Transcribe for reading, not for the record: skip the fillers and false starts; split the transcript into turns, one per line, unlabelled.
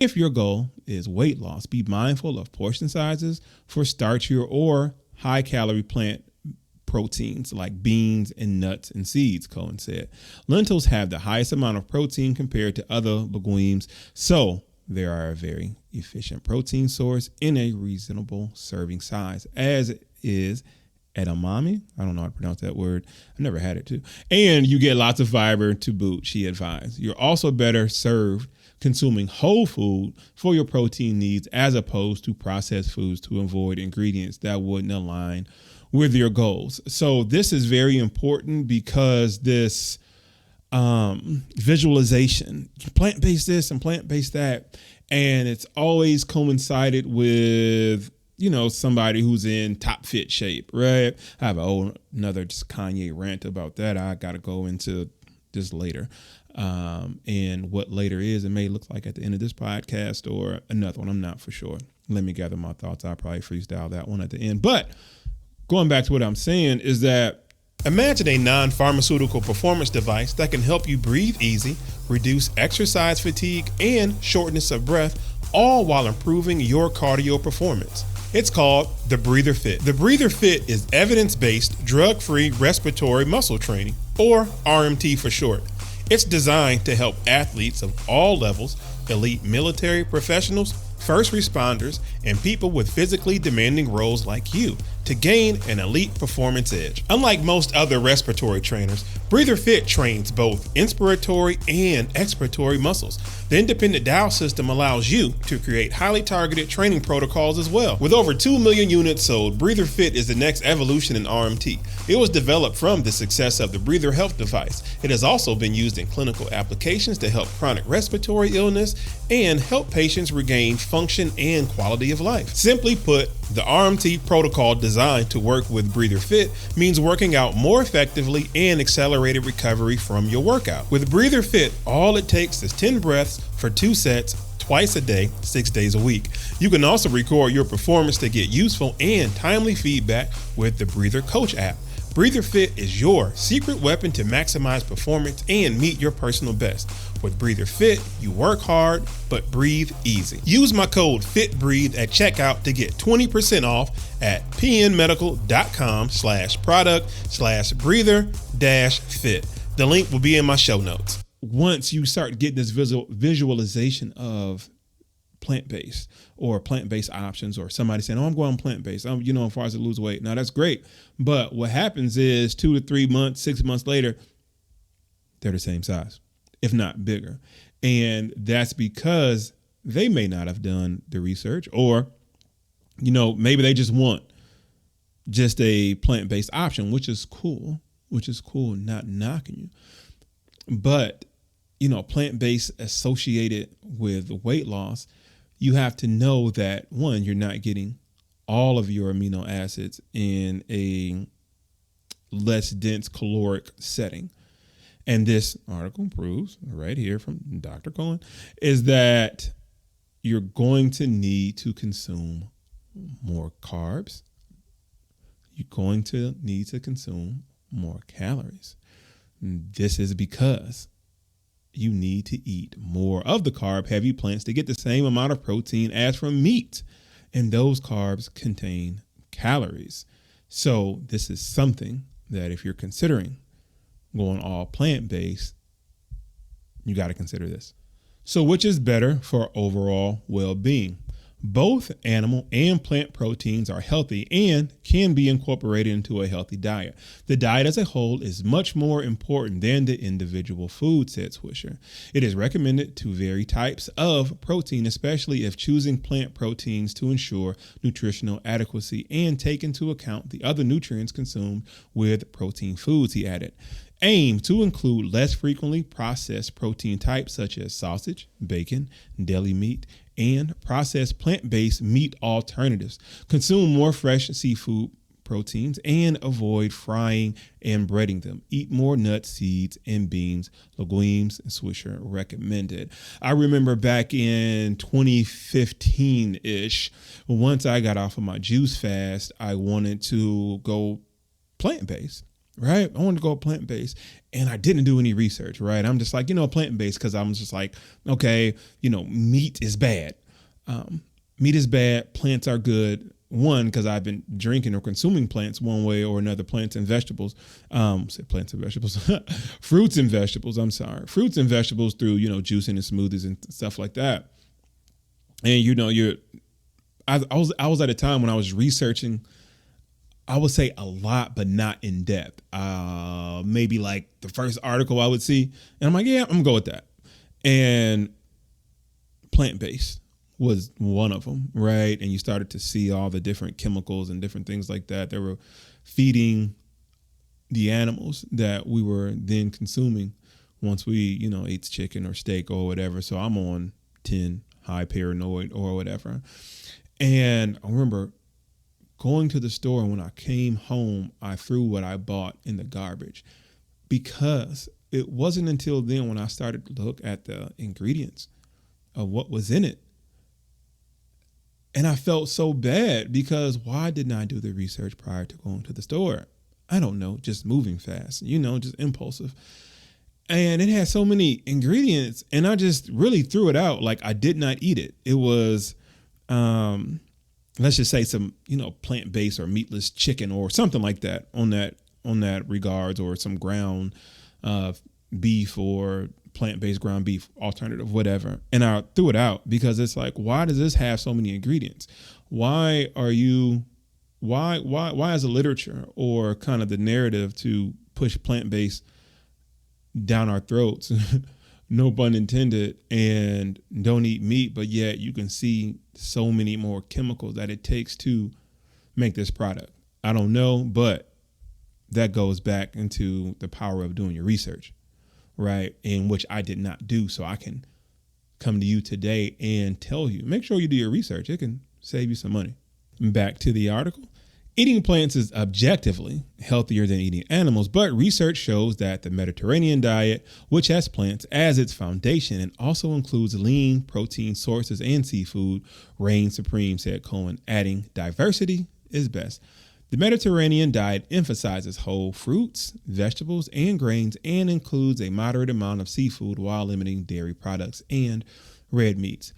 If your goal is weight loss, be mindful of portion sizes for starchier or high calorie plant proteins like beans and nuts and seeds, Cohen said. Lentils have the highest amount of protein compared to other legumes, so they are a very efficient protein source in a reasonable serving size, as is edamame. I don't know how to pronounce that word. I've never had it too. And you get lots of fiber to boot, she advised. You're also better served consuming whole food for your protein needs as opposed to processed foods to avoid ingredients that wouldn't align with your goals. So this is very important because this visualization, plant-based this and plant-based that, and it's always coincided with, you know, somebody who's in top fit shape, right? I have another just Kanye rant about that. I got to go into this later. And what later is, it may look like at the end of this podcast or another one. I'm not for sure. Let me gather my thoughts. I'll probably freestyle that one at the end. But going back to what I'm saying is that imagine a non-pharmaceutical performance device that can help you breathe easy, reduce exercise fatigue, and shortness of breath, all while improving your cardio performance. It's called the Breather Fit. The Breather Fit is evidence-based, drug-free respiratory muscle training, or RMT for short. It's designed to help athletes of all levels, elite military professionals, first responders, and people with physically demanding roles like you to gain an elite performance edge. Unlike most other respiratory trainers, Breather Fit trains both inspiratory and expiratory muscles. The independent dial system allows you to create highly targeted training protocols as well. With over 2 million units sold, Breather Fit is the next evolution in RMT. It was developed from the success of the Breather Health device. It has also been used in clinical applications to help chronic respiratory illness and help patients regain function and quality of life. Simply put, the RMT protocol designed to work with Breather Fit means working out more effectively and accelerated recovery from your workout. With Breather Fit, all it takes is 10 breaths for 2 sets, twice a day, 6 days a week. You can also record your performance to get useful and timely feedback with the Breather Coach app. Breather Fit is your secret weapon to maximize performance and meet your personal best. With Breather Fit, you work hard, but breathe easy. Use my code FITBREATHE at checkout to get 20% off at pnmedical.com/product/breather-fit. The link will be in my show notes. Once you start getting this visualization of plant-based or plant-based options, or somebody saying, oh, I'm going plant-based, as far as to lose weight. Now that's great. But what happens is 2 to 3 months, 6 months later, they're the same size, if not bigger. And that's because they may not have done the research, or, maybe they just want just a plant-based option, which is cool, not knocking you. But, plant-based associated with weight loss, you have to know that, one, you're not getting all of your amino acids in a less dense caloric setting. And this article proves right here from Dr. Cohen is that you're going to need to consume more carbs. You're going to need to consume more calories. This is because you need to eat more of the carb-heavy plants to get the same amount of protein as from meat. And those carbs contain calories. So this is something that if you're considering going all plant-based, you got to consider this. So which is better for overall well-being? Both animal and plant proteins are healthy and can be incorporated into a healthy diet. The diet as a whole is much more important than the individual food, said Swisher. It is recommended to vary types of protein, especially if choosing plant proteins to ensure nutritional adequacy and take into account the other nutrients consumed with protein foods, he added. Aim to include less frequently processed protein types such as sausage, bacon, deli meat, and processed plant-based meat alternatives. Consume more fresh seafood proteins and avoid frying and breading them. Eat more nuts, seeds, and beans, legumes, and Swisher recommended. I remember back in 2015-ish, once I got off of my juice fast, I wanted to go plant-based. right? I wanted to go plant-based, and I didn't do any research, right? I'm just like, plant-based because I'm just like, okay, meat is bad. Meat is bad. Plants are good. One, because I've been drinking or consuming plants one way or another, plants and vegetables. Say plants and vegetables, fruits and vegetables. I'm sorry, fruits and vegetables through juicing and smoothies and stuff like that. And I was at a time when I was researching. I would say a lot, but not in depth. Maybe like the first article I would see, and I'm like, yeah, I'm gonna go with that. And plant-based was one of them, right? And you started to see all the different chemicals and different things like that were feeding the animals that we were then consuming once we, ate chicken or steak or whatever. So I'm on 10, high paranoid or whatever. And I remember going to the store, and when I came home, I threw what I bought in the garbage, because it wasn't until then when I started to look at the ingredients of what was in it. And I felt so bad, because why didn't I do the research prior to going to the store? I don't know, just moving fast, just impulsive. And it had so many ingredients, and I just really threw it out. Like, I did not eat it. It was, let's just say some, plant-based or meatless chicken or something like that on that regards, or some ground beef or plant-based ground beef alternative, whatever. And I threw it out, because it's like, why does this have so many ingredients? Why is the literature or kind of the narrative to push plant-based down our throats, no pun intended, and don't eat meat, but yet you can see so many more chemicals that it takes to make this product? I don't know, but that goes back into the power of doing your research, right? In which I did not do. So I can come to you today and tell you, make sure you do your research. It can save you some money. Back to the article. Eating plants is objectively healthier than eating animals, but research shows that the Mediterranean diet, which has plants as its foundation and also includes lean protein sources and seafood, reigns supreme, said Cohen, adding, diversity is best. The Mediterranean diet emphasizes whole fruits, vegetables, and grains, and includes a moderate amount of seafood while limiting dairy products and red meats.